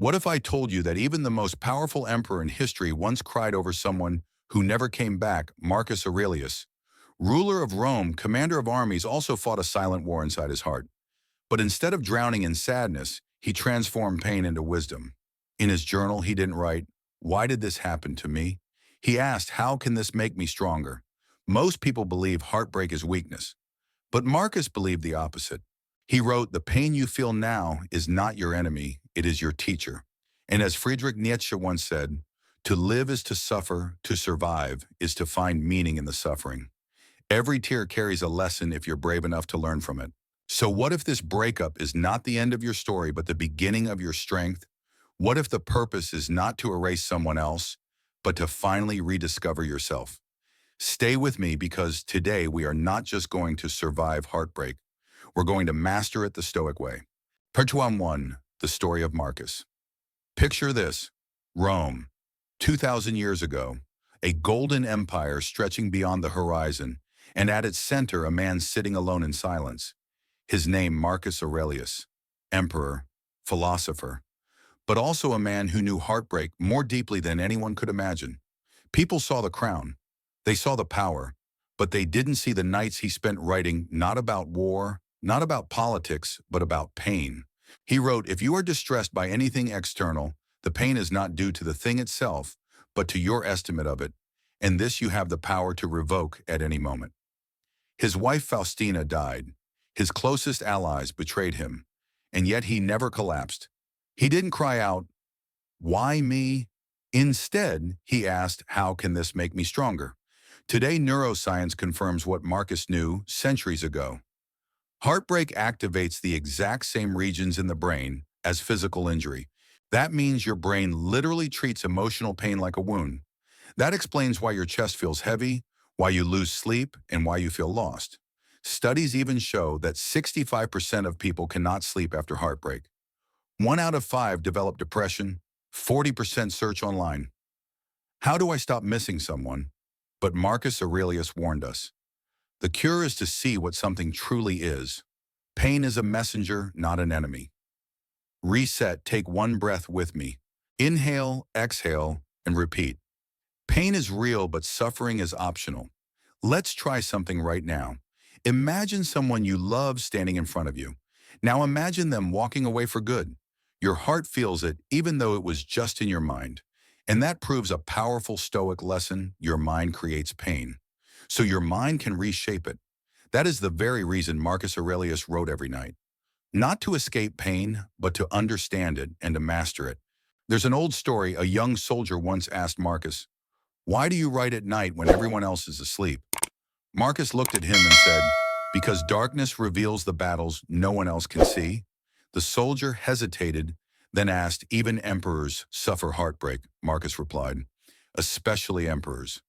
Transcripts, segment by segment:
What if I told you that even the most powerful emperor in history once cried over someone who never came back, Marcus Aurelius? Ruler of Rome, commander of armies, also fought a silent war inside his heart. But instead of drowning in sadness, he transformed pain into wisdom. In his journal, he didn't write, "Why did this happen to me?" He asked, "How can this make me stronger?" Most people believe heartbreak is weakness, but Marcus believed the opposite. He wrote, "The pain you feel now is not your enemy, it is your teacher." And as Friedrich Nietzsche once said, "To live is to suffer, to survive is to find meaning in the suffering." Every tear carries a lesson if you're brave enough to learn from it. So what if this breakup is not the end of your story, but the beginning of your strength? What if the purpose is not to erase someone else, but to finally rediscover yourself? Stay with me, because today we are not just going to survive heartbreak. We're going to master it the Stoic way. Part 1, the story of Marcus. Picture this: Rome, 2,000 years ago, a golden empire stretching beyond the horizon, and at its center a man sitting alone in silence. His name Marcus Aurelius, emperor, philosopher, but also a man who knew heartbreak more deeply than anyone could imagine. People saw the crown, they saw the power, but they didn't see the nights he spent writing, not about war, not about politics, but about pain. He wrote, "If you are distressed by anything external, the pain is not due to the thing itself, but to your estimate of it, and this you have the power to revoke at any moment." His wife Faustina died. His closest allies betrayed him, and yet he never collapsed. He didn't cry out, "Why me?" Instead, he asked, "How can this make me stronger?" Today, neuroscience confirms what Marcus knew centuries ago. Heartbreak activates the exact same regions in the brain as physical injury. That means your brain literally treats emotional pain like a wound. That explains why your chest feels heavy, why you lose sleep, and why you feel lost. Studies even show that 65% of people cannot sleep after heartbreak. 1 out of 5 develop depression, 40% search online. How do I stop missing someone? But Marcus Aurelius warned us. The cure is to see what something truly is. Pain is a messenger, not an enemy. Reset, take one breath with me. Inhale, exhale, and repeat. Pain is real, but suffering is optional. Let's try something right now. Imagine someone you love standing in front of you. Now imagine them walking away for good. Your heart feels it, even though it was just in your mind. And that proves a powerful Stoic lesson: your mind creates pain, so your mind can reshape it. That is the very reason Marcus Aurelius wrote every night. Not to escape pain, but to understand it and to master it. There's an old story. A young soldier once asked Marcus, "Why do you write at night when everyone else is asleep?" Marcus looked at him and said, "Because darkness reveals the battles no one else can see." The soldier hesitated, then asked, "Even emperors suffer heartbreak," Marcus replied. "Especially emperors.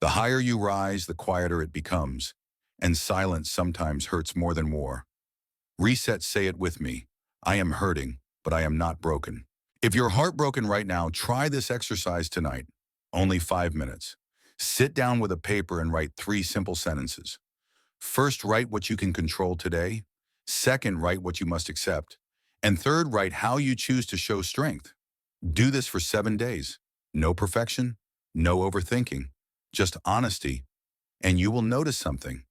The higher you rise, the quieter it becomes. And silence sometimes hurts more than war." Reset, say it with me. I am hurting, but I am not broken. If you're heartbroken right now, try this exercise tonight. Only 5 minutes. Sit down with a paper and write 3 simple sentences. First, write what you can control today. Second, write what you must accept. And third, write how you choose to show strength. Do this for 7 days. No perfection, no overthinking, just honesty. And you will notice something.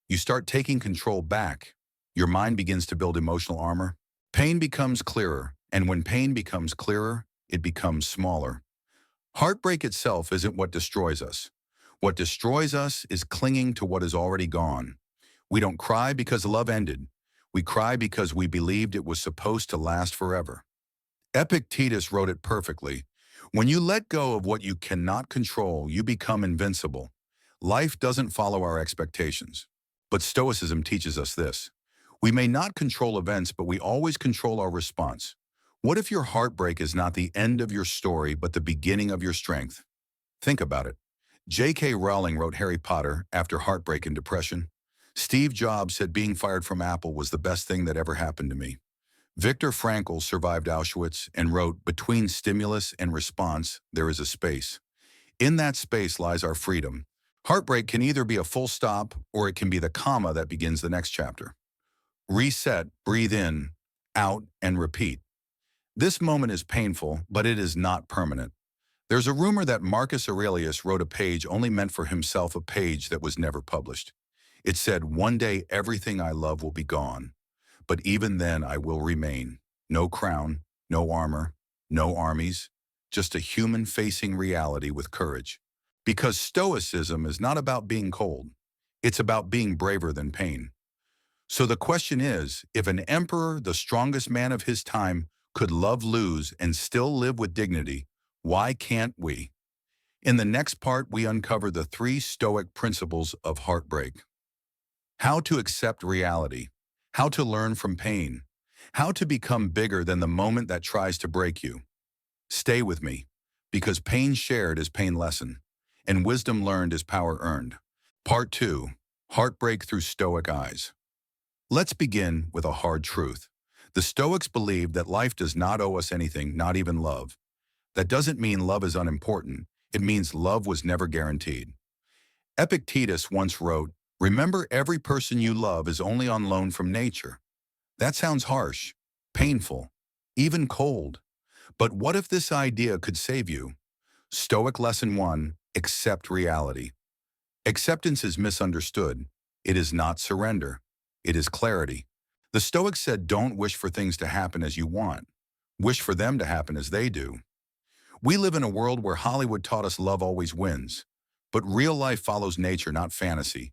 You start taking control back. Your mind begins to build emotional armor. Pain becomes clearer, and when pain becomes clearer, it becomes smaller. Heartbreak itself isn't what destroys us. What destroys us is clinging to what is already gone. We don't cry because love ended. We cry because we believed it was supposed to last forever. Epictetus wrote it perfectly. When you let go of what you cannot control, you become invincible. Life doesn't follow our expectations. But Stoicism teaches us this: we may not control events, but we always control our response. What if your heartbreak is not the end of your story, but the beginning of your strength? Think about it. J.K. Rowling wrote Harry Potter after heartbreak and depression. Steve Jobs said being fired from Apple was the best thing that ever happened to me. Viktor Frankl survived Auschwitz and wrote, "Between stimulus and response, there is a space. In that space lies our freedom." Heartbreak can either be a full stop, or it can be the comma that begins the next chapter. Reset, breathe in, out, and repeat. This moment is painful, but it is not permanent. There's a rumor that Marcus Aurelius wrote a page only meant for himself, a page that was never published. It said, "One day everything I love will be gone, but even then I will remain. No crown, no armor, no armies, just a human facing reality with courage." Because Stoicism is not about being cold. It's about being braver than pain. So the question is, if an emperor, the strongest man of his time, could love lose and still live with dignity, why can't we? In the next part, we uncover the 3 Stoic principles of heartbreak. How to accept reality, how to learn from pain, how to become bigger than the moment that tries to break you. Stay with me, because pain shared is pain lesson, and wisdom learned is power earned. Part 2, Heartbreak through Stoic eyes. Let's begin with a hard truth. The Stoics believe that life does not owe us anything, not even love. That doesn't mean love is unimportant. It means love was never guaranteed. Epictetus once wrote, "Remember, every person you love is only on loan from nature." That sounds harsh, painful, even cold. But what if this idea could save you? Stoic Lesson 1, Accept reality. Acceptance is misunderstood. It is not surrender. It is clarity. The Stoics said, don't wish for things to happen as you want. Wish for them to happen as they do. We live in a world where Hollywood taught us love always wins. But real life follows nature, not fantasy.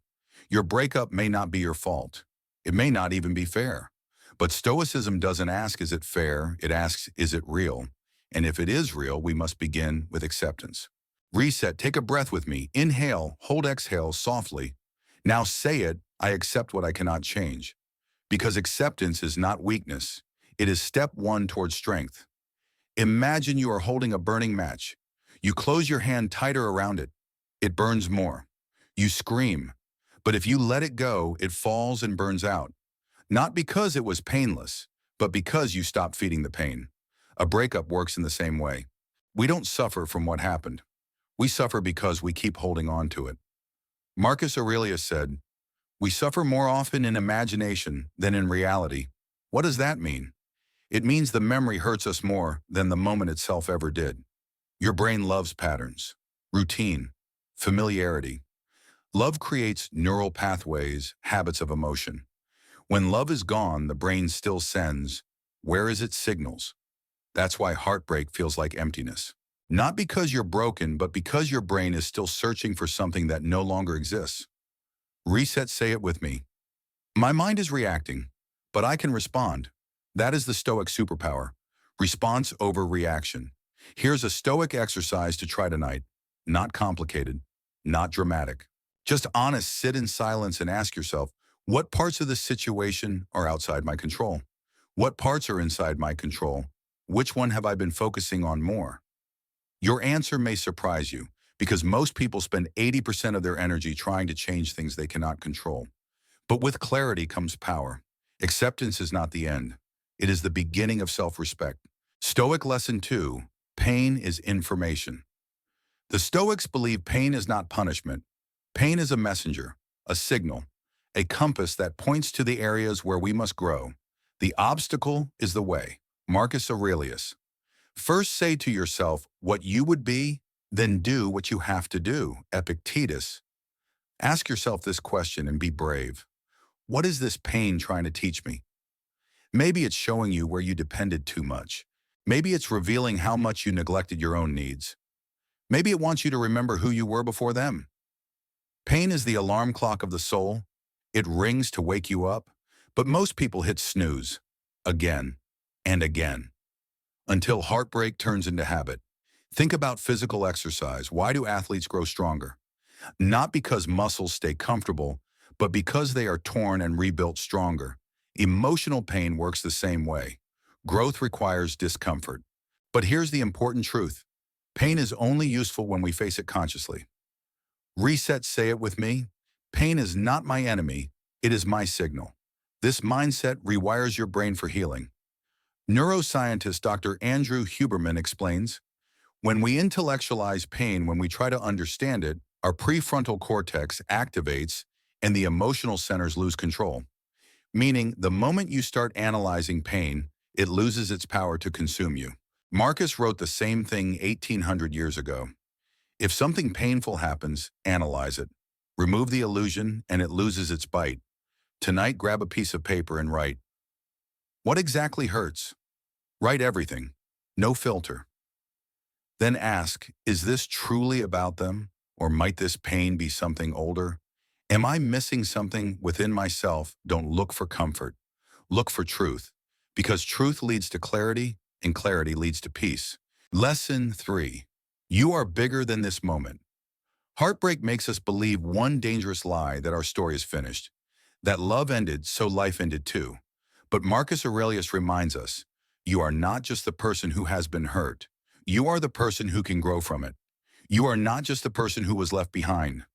Your breakup may not be your fault. It may not even be fair. But Stoicism doesn't ask, is it fair? It asks, is it real? And if it is real, we must begin with acceptance. Reset, take a breath with me. Inhale, hold, exhale softly. Now say it, I accept what I cannot change. Because acceptance is not weakness. It is step 1 towards strength. Imagine you are holding a burning match. You close your hand tighter around it. It burns more. You scream. But if you let it go, it falls and burns out. Not because it was painless, but because you stopped feeding the pain. A breakup works in the same way. We don't suffer from what happened. We suffer because we keep holding on to it. Marcus Aurelius said, "We suffer more often in imagination than in reality." What does that mean? It means the memory hurts us more than the moment itself ever did. Your brain loves patterns, routine, familiarity. Love creates neural pathways, habits of emotion. When love is gone, the brain still sends, where is its signals? That's why heartbreak feels like emptiness. Not because you're broken, but because your brain is still searching for something that no longer exists. Reset, say it with me. My mind is reacting, but I can respond. That is the Stoic superpower. Response over reaction. Here's a Stoic exercise to try tonight. Not complicated, not dramatic. Just honest, sit in silence and ask yourself, what parts of the situation are outside my control? What parts are inside my control? Which one have I been focusing on more? Your answer may surprise you, because most people spend 80% of their energy trying to change things they cannot control. But with clarity comes power. Acceptance is not the end. It is the beginning of self-respect. Stoic Lesson 2, Pain is information. The Stoics believe pain is not punishment. Pain is a messenger, a signal, a compass that points to the areas where we must grow. The obstacle is the way. Marcus Aurelius. First say to yourself what you would be, then do what you have to do. Epictetus. Ask yourself this question and be brave. What is this pain trying to teach me? Maybe it's showing you where you depended too much. Maybe it's revealing how much you neglected your own needs. Maybe it wants you to remember who you were before them. Pain is the alarm clock of the soul. It rings to wake you up, but most people hit snooze again and again until heartbreak turns into habit. Think about physical exercise. Why do athletes grow stronger? Not because muscles stay comfortable, but because they are torn and rebuilt stronger. Emotional pain works the same way. Growth requires discomfort. But here's the important truth. Pain is only useful when we face it consciously. Reset, say it with me. Pain is not my enemy, it is my signal. This mindset rewires your brain for healing. Neuroscientist Dr. Andrew Huberman explains, when we intellectualize pain, when we try to understand it, our prefrontal cortex activates and the emotional centers lose control. Meaning, the moment you start analyzing pain, it loses its power to consume you. Marcus wrote the same thing 1800 years ago. If something painful happens, analyze it. Remove the illusion and it loses its bite. Tonight, grab a piece of paper and write, what exactly hurts? Write everything. No filter. Then ask, is this truly about them? Or might this pain be something older? Am I missing something within myself? Don't look for comfort. Look for truth. Because truth leads to clarity, and clarity leads to peace. Lesson 3. You are bigger than this moment. Heartbreak makes us believe one dangerous lie that our story is finished. That love ended, so life ended too. But Marcus Aurelius reminds us, you are not just the person who has been hurt. You are the person who can grow from it. You are not just the person who was left behind.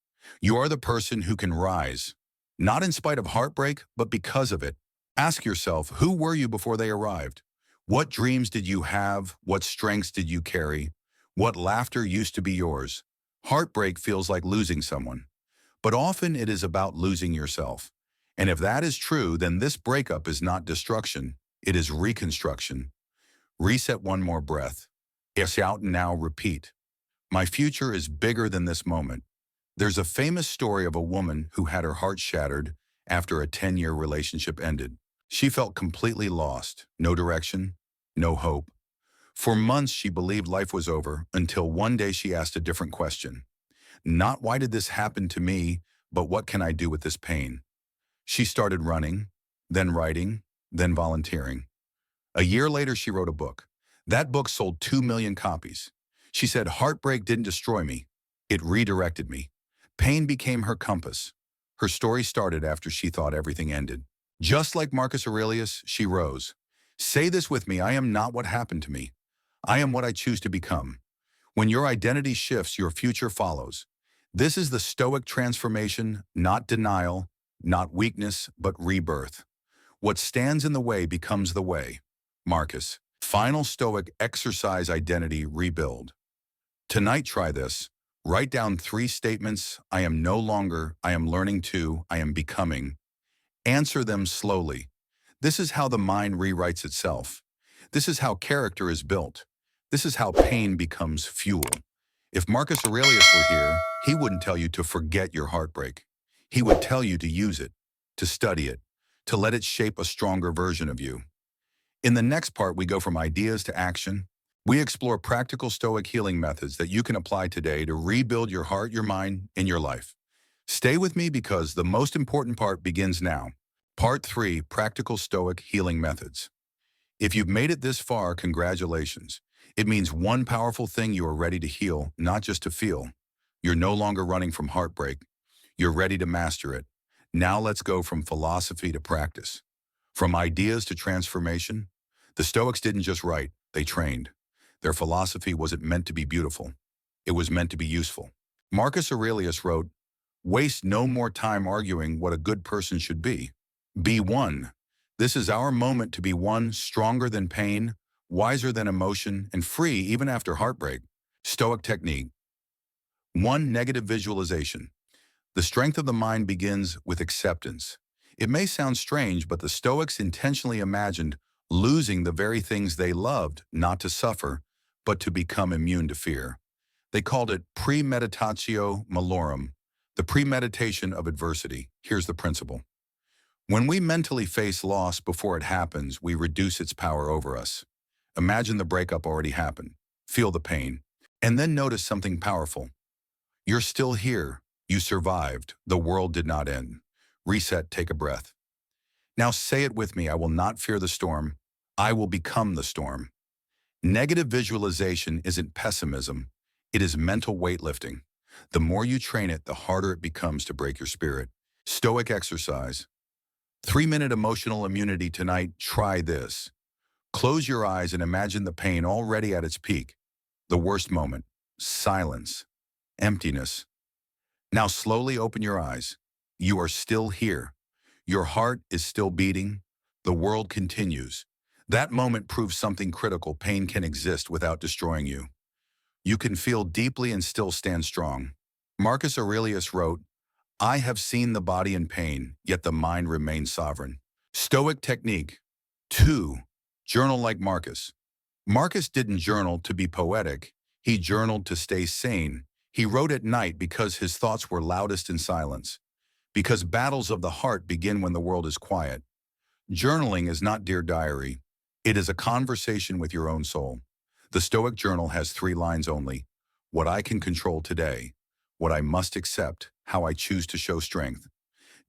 You are the person who can rise. Not in spite of heartbreak, but because of it. Ask yourself, who were you before they arrived? What dreams did you have? What strengths did you carry? What laughter used to be yours? Heartbreak feels like losing someone, but often it is about losing yourself. And if that is true, then this breakup is not destruction, it is reconstruction. Reset one more breath. Yes, out and now repeat. My future is bigger than this moment. There's a famous story of a woman who had her heart shattered after a 10-year relationship ended. She felt completely lost, no direction, no hope. For months she believed life was over until one day she asked a different question. Not why did this happen to me, but what can I do with this pain? She started running, then writing, then volunteering. A year later she wrote a book. That book sold 2 million copies. She said, heartbreak didn't destroy me. It redirected me. Pain became her compass. Her story started after she thought everything ended. Just like Marcus Aurelius, she rose. Say this with me, I am not what happened to me. I am what I choose to become. When your identity shifts, your future follows. This is the Stoic transformation, not denial, not weakness, but rebirth. What stands in the way becomes the way. Marcus. Final Stoic exercise identity rebuild. Tonight try this. Write down 3 statements. I am no longer, I am learning to, I am becoming. Answer them slowly. This is how the mind rewrites itself. This is how character is built. This is how pain becomes fuel. If Marcus Aurelius were here, he wouldn't tell you to forget your heartbreak. He would tell you to use it, to study it, to let it shape a stronger version of you. In the next part, we go from ideas to action. We explore practical Stoic healing methods that you can apply today to rebuild your heart, your mind, and your life. Stay with me because the most important part begins now. Part 3, Practical Stoic Healing Methods. If you've made it this far, congratulations. It means one powerful thing you are ready to heal, not just to feel. You're no longer running from heartbreak. You're ready to master it. Now let's go from philosophy to practice. From ideas to transformation. The Stoics didn't just write, they trained. Their philosophy wasn't meant to be beautiful. It was meant to be useful. Marcus Aurelius wrote, waste no more time arguing what a good person should be. Be one. This is our moment to be one, stronger than pain, wiser than emotion, and free even after heartbreak. Stoic technique. 1. Negative visualization. The strength of the mind begins with acceptance. It may sound strange, but the Stoics intentionally imagined losing the very things they loved, not to suffer, but to become immune to fear. They called it premeditatio malorum, the premeditation of adversity. Here's the principle. When we mentally face loss before it happens, we reduce its power over us. Imagine the breakup already happened. Feel the pain. And then notice something powerful. You're still here. You survived. The world did not end. Reset, take a breath. Now say it with me. I will not fear the storm. I will become the storm. Negative visualization isn't pessimism. It is mental weightlifting. The more you train it, the harder it becomes to break your spirit. Stoic exercise. 3-minute emotional immunity tonight. Try this. Close your eyes and imagine the pain already at its peak. The worst moment. Silence. Emptiness. Now slowly open your eyes. You are still here. Your heart is still beating. The world continues. That moment proves something critical. Pain can exist without destroying you. You can feel deeply and still stand strong. Marcus Aurelius wrote, I have seen the body in pain, yet the mind remains sovereign. Stoic technique. 2. Journal like Marcus. Marcus didn't journal to be poetic. He journaled to stay sane. He wrote at night because his thoughts were loudest in silence. Because battles of the heart begin when the world is quiet. Journaling is not Dear Diary. It is a conversation with your own soul. The Stoic journal has 3 lines only. What I can control today. What I must accept. How I choose to show strength.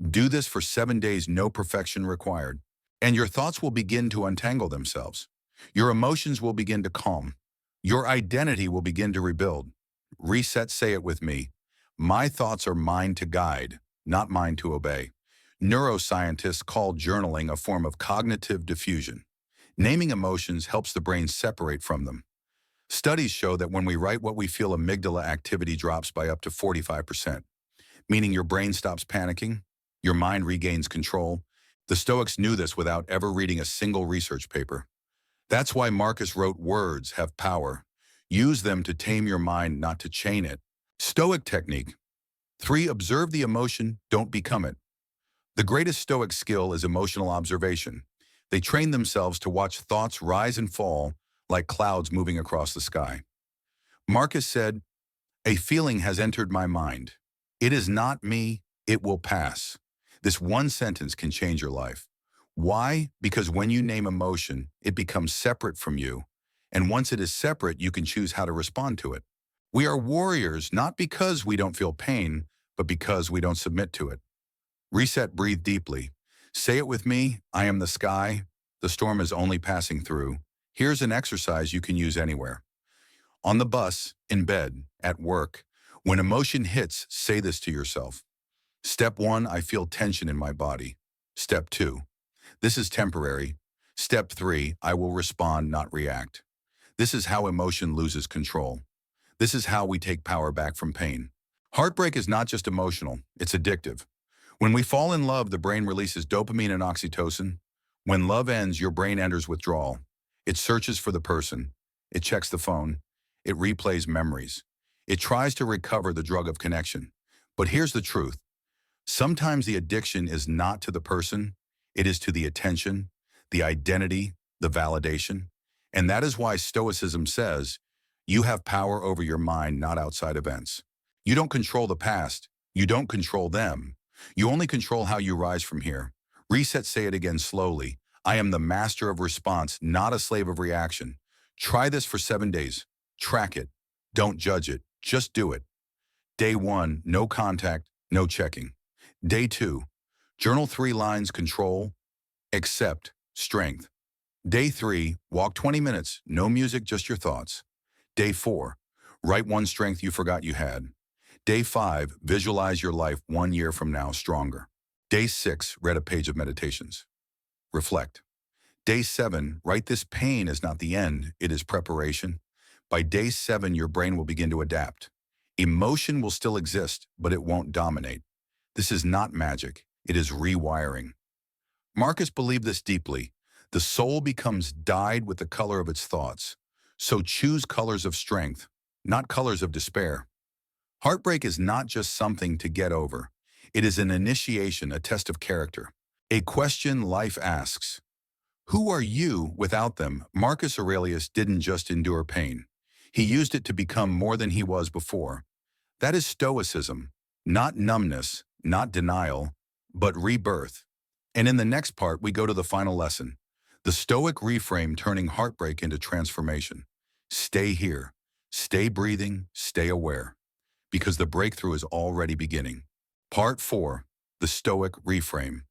Do this for 7 days, no perfection required. And your thoughts will begin to untangle themselves. Your emotions will begin to calm. Your identity will begin to rebuild. Reset, say it with me. My thoughts are mine to guide, not mine to obey. Neuroscientists call journaling a form of cognitive diffusion. Naming emotions helps the brain separate from them. Studies show that when we write what we feel, amygdala activity drops by up to 45%, meaning your brain stops panicking, your mind regains control. The Stoics knew this without ever reading a single research paper. That's why Marcus wrote, words have power. Use them to tame your mind, not to chain it. Stoic technique. 3. Observe the emotion, don't become it. The greatest Stoic skill is emotional observation. They train themselves to watch thoughts rise and fall like clouds moving across the sky. Marcus said, a feeling has entered my mind. It is not me, it will pass. This one sentence can change your life. Why? Because when you name emotion, it becomes separate from you. And once it is separate, you can choose how to respond to it. We are warriors not because we don't feel pain, but because we don't submit to it. Reset, breathe deeply. Say it with me, I am the sky. The storm is only passing through. Here's an exercise you can use anywhere. On the bus, in bed, at work. When emotion hits, say this to yourself. Step 1, I feel tension in my body. Step 2, this is temporary. Step 3, I will respond, not react. This is how emotion loses control. This is how we take power back from pain. Heartbreak is not just emotional, it's addictive. When we fall in love, the brain releases dopamine and oxytocin. When love ends, your brain enters withdrawal. It searches for the person. It checks the phone. It replays memories. It tries to recover the drug of connection. But here's the truth. Sometimes the addiction is not to the person. It is to the attention, the identity, the validation. And that is why Stoicism says, you have power over your mind, not outside events. You don't control the past. You don't control them. You only control how you rise from here. Reset, say it again slowly. I am the master of response, not a slave of reaction. Try this for 7 days. Track it. Don't judge it. Just do it. Day 1, no contact, no checking. Day 2, journal 3 lines, control, accept, strength. Day 3, walk 20 minutes, no music, just your thoughts. Day 4, write 1 strength you forgot you had. Day 5, visualize your life 1 year from now stronger. Day 6, read a page of meditations. Reflect. Day 7, write this pain is not the end, it is preparation. By day 7, your brain will begin to adapt. Emotion will still exist, but it won't dominate. This is not magic, it is rewiring. Marcus believed this deeply. The soul becomes dyed with the color of its thoughts. So choose colors of strength, not colors of despair. Heartbreak is not just something to get over. It is an initiation, a test of character. A question life asks. Who are you without them? Marcus Aurelius didn't just endure pain. He used it to become more than he was before. That is Stoicism, not numbness, not denial, but rebirth. And in the next part, we go to the final lesson. The Stoic reframe, turning heartbreak into transformation. Stay here. Stay breathing. Stay aware. Because the breakthrough is already beginning. Part 4. The Stoic reframe.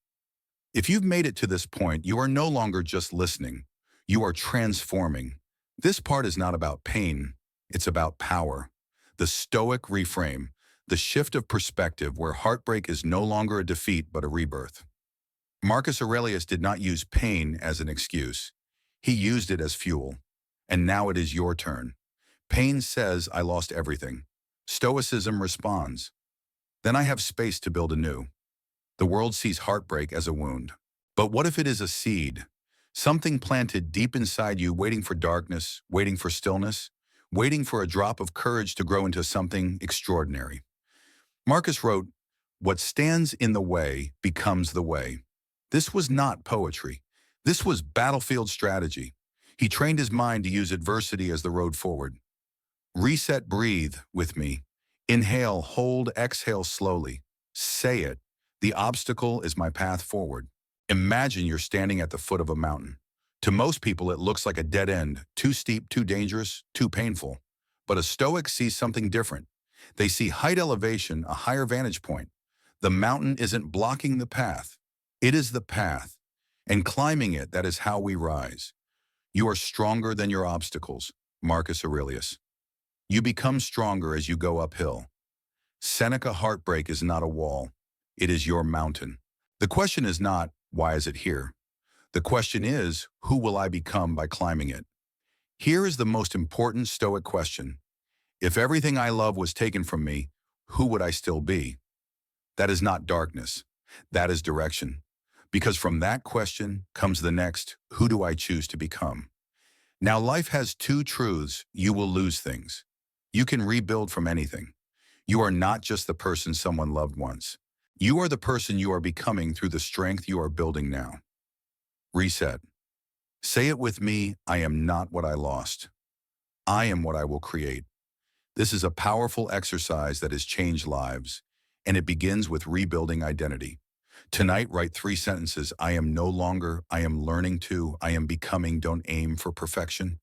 If you've made it to this point, you are no longer just listening. You are transforming. This part is not about pain. It's about power. The Stoic reframe. The shift of perspective where heartbreak is no longer a defeat but a rebirth. Marcus Aurelius did not use pain as an excuse. He used it as fuel. And now it is your turn. Pain says, I lost everything. Stoicism responds, then I have space to build anew. The world sees heartbreak as a wound. But what if it is a seed? Something planted deep inside you, waiting for darkness, waiting for stillness, waiting for a drop of courage to grow into something extraordinary. Marcus wrote, what stands in the way becomes the way. This was not poetry. This was battlefield strategy. He trained his mind to use adversity as the road forward. Reset, breathe with me. Inhale, hold, exhale slowly. Say it. The obstacle is my path forward. Imagine you're standing at the foot of a mountain. To most people, it looks like a dead end, too steep, too dangerous, too painful. But a Stoic sees something different. They see height elevation, a higher vantage point. The mountain isn't blocking the path. It is the path. And climbing it, that is how we rise. You are stronger than your obstacles. Marcus Aurelius. You become stronger as you go uphill. Seneca, heartbreak is not a wall. It is your mountain. The question is not, why is it here? The question is, who will I become by climbing it? Here is the most important Stoic question. If everything I love was taken from me, who would I still be? That is not darkness. That is direction. Because from that question comes the next, who do I choose to become? Now, life has two truths. You will lose things. You can rebuild from anything. You are not just the person someone loved once. You are the person you are becoming through the strength you are building now. Reset. Say it with me, I am not what I lost. I am what I will create. This is a powerful exercise that has changed lives, and it begins with rebuilding identity. Tonight, write 3 sentences. I am no longer, I am learning to, I am becoming. Don't aim for perfection.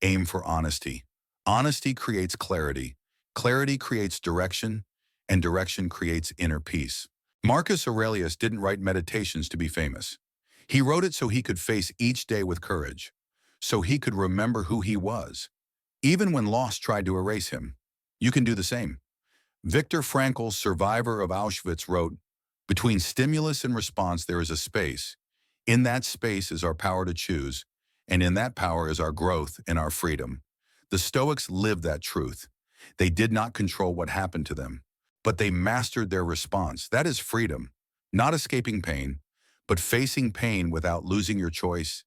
Aim for honesty. Honesty creates clarity. Clarity creates direction, and direction creates inner peace. Marcus Aurelius didn't write meditations to be famous. He wrote it so he could face each day with courage, so he could remember who he was, even when loss tried to erase him. You can do the same. Viktor Frankl, survivor of Auschwitz, wrote, "Between stimulus and response there is a space. In that space is our power to choose, and in that power is our growth and our freedom." The Stoics lived that truth. They did not control what happened to them, but they mastered their response. That is freedom, not escaping pain, but facing pain without losing your choice.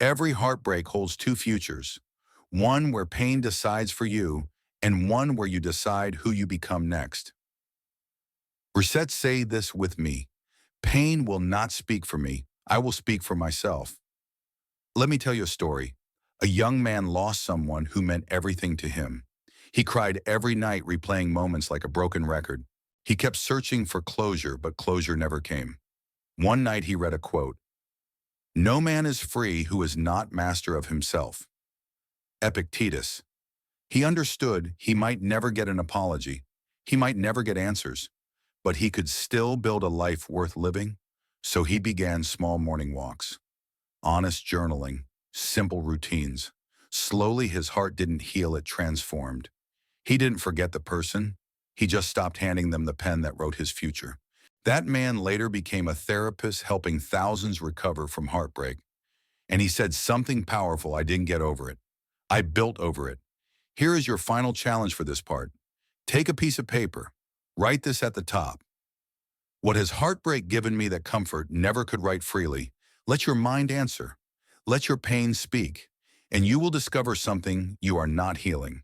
Every heartbreak holds 2 futures, one where pain decides for you, and one where you decide who you become next. Reset, say this with me. Pain will not speak for me. I will speak for myself. Let me tell you a story. A young man lost someone who meant everything to him. He cried every night, replaying moments like a broken record. He kept searching for closure, but closure never came. One night he read a quote, "No man is free who is not master of himself." Epictetus. He understood he might never get an apology. He might never get answers, but he could still build a life worth living. So he began small morning walks, honest journaling, simple routines. Slowly his heart didn't heal, it transformed. He didn't forget the person. He just stopped handing them the pen that wrote his future. That man later became a therapist, helping thousands recover from heartbreak. And he said something powerful: I didn't get over it. I built over it. Here is your final challenge for this part. Take a piece of paper. Write this at the top. What has heartbreak given me that comfort never could write freely? Let your mind answer. Let your pain speak. And you will discover something: you are not healing.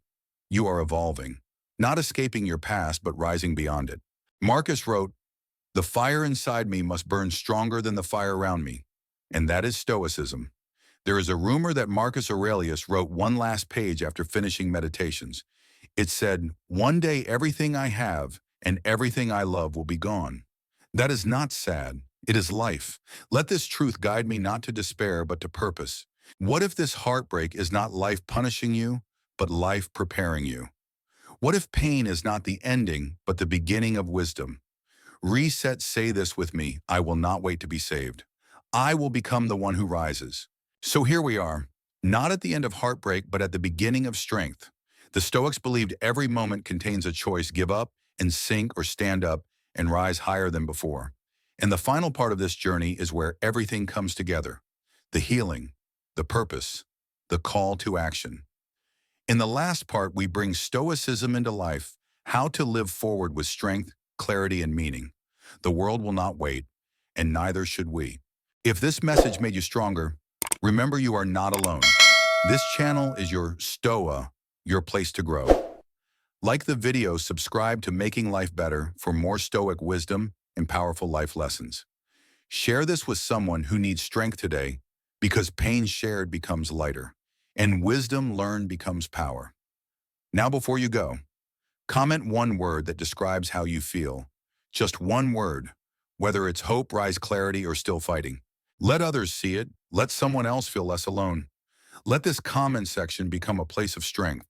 You are evolving. Not escaping your past, but rising beyond it. Marcus wrote, "The fire inside me must burn stronger than the fire around me." And that is Stoicism. There is a rumor that Marcus Aurelius wrote one last page after finishing Meditations. It said, "One day everything I have and everything I love will be gone." That is not sad. It is life. Let this truth guide me, not to despair, but to purpose. What if this heartbreak is not life punishing you, but life preparing you? What if pain is not the ending, but the beginning of wisdom? Reset, say this with me. I will not wait to be saved. I will become the one who rises. So here we are, not at the end of heartbreak, but at the beginning of strength. The Stoics believed every moment contains a choice: give up and sink, or stand up and rise higher than before. And the final part of this journey is where everything comes together: the healing, the purpose, the call to action. In the last part, we bring Stoicism into life, how to live forward with strength, clarity, and meaning. The world will not wait, and neither should we. If this message made you stronger, remember you are not alone. This channel is your Stoa, your place to grow. Like the video, subscribe to Making Life Better for more Stoic wisdom and powerful life lessons. Share this with someone who needs strength today, because pain shared becomes lighter, and wisdom learned becomes power. Now before you go, comment one word that describes how you feel. Just one word, whether it's hope, rise, clarity, or still fighting. Let others see it. Let someone else feel less alone. Let this comment section become a place of strength,